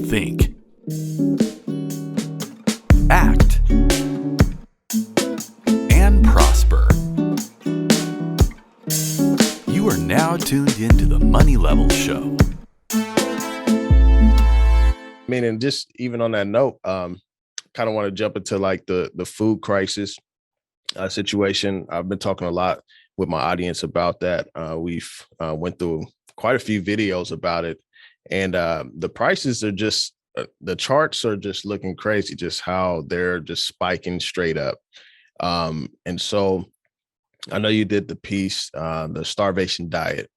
think, act, and prosper. You are now tuned into the Money Level Show. I mean, and just even on that note, kind of want to jump into like the food crisis situation. I've been talking a lot with my audience about that. We've went through quite a few videos about it, and the prices are just the charts are just looking crazy, just how they're just spiking straight up. And so I know you did the piece, the starvation diet.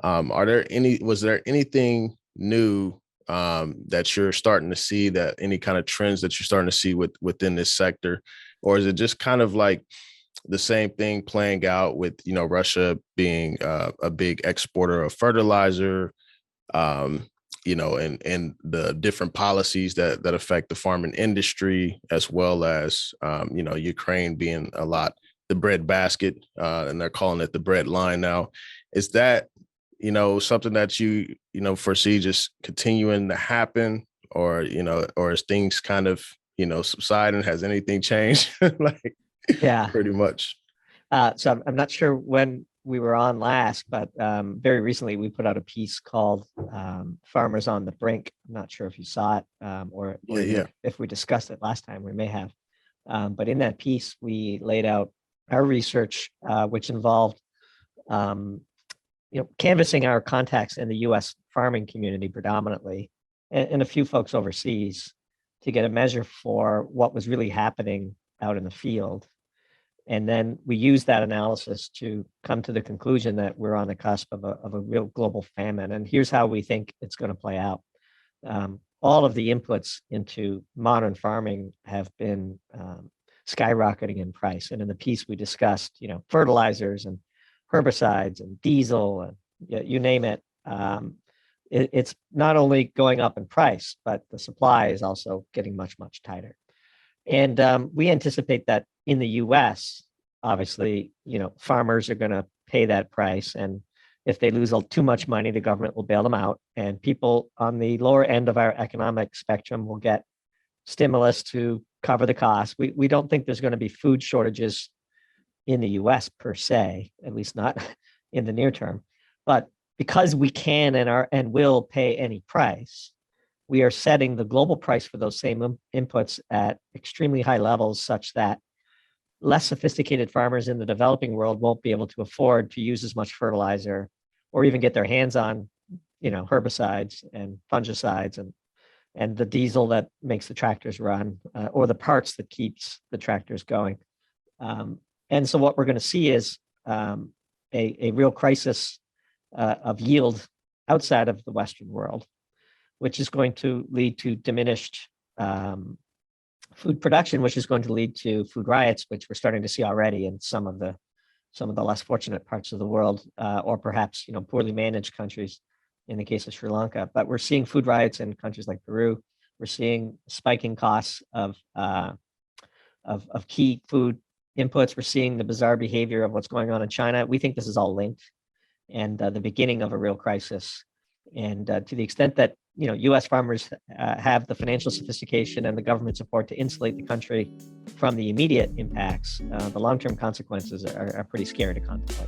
Was there anything new that you're starting to see, that any kind of trends that you're starting to see within this sector? Or is it just kind of like the same thing playing out with, Russia being a big exporter of fertilizer, and the different policies that affect the farming industry, as well as, Ukraine being the bread basket, and they're calling it the bread line now. Is that, something that you foresee just continuing to happen, or is things kind of, subsiding? Has anything changed? Yeah, pretty much. So I'm not sure when we were on last, but very recently we put out a piece called Farmers on the Brink. I'm not sure if you saw it, or if we discussed it last time, we may have. But in that piece, we laid out our research, which involved canvassing our contacts in the U.S. farming community predominantly, and a few folks overseas, to get a measure for what was really happening out in the field. And then we used that analysis to come to the conclusion that we're on the cusp of a real global famine. And here's how we think it's going to play out. All of the inputs into modern farming have been skyrocketing in price. And in the piece we discussed, fertilizers and herbicides and diesel and you name it. It's not only going up in price, but the supply is also getting much, much tighter. And we anticipate that in the U.S., obviously, farmers are going to pay that price. And if they lose too much money, the government will bail them out. And people on the lower end of our economic spectrum will get stimulus to cover the cost. We don't think there's going to be food shortages in the U.S. per se, at least not in the near term. But because we can and will pay any price, we are setting the global price for those same inputs at extremely high levels, such that less sophisticated farmers in the developing world won't be able to afford to use as much fertilizer or even get their hands on, herbicides and fungicides and the diesel that makes the tractors run, or the parts that keeps the tractors going. And so what we're going to see is a real crisis of yield outside of the Western world, which is going to lead to diminished food production, which is going to lead to food riots, which we're starting to see already in some of the less fortunate parts of the world, or perhaps poorly managed countries, in the case of Sri Lanka. But we're seeing food riots in countries like Peru. We're seeing spiking costs of key food inputs. We're seeing the bizarre behavior of what's going on in China. We think this is all linked, and the beginning of a real crisis. And to the extent that U.S. farmers have the financial sophistication and the government support to insulate the country from the immediate impacts, the long-term consequences are pretty scary to contemplate.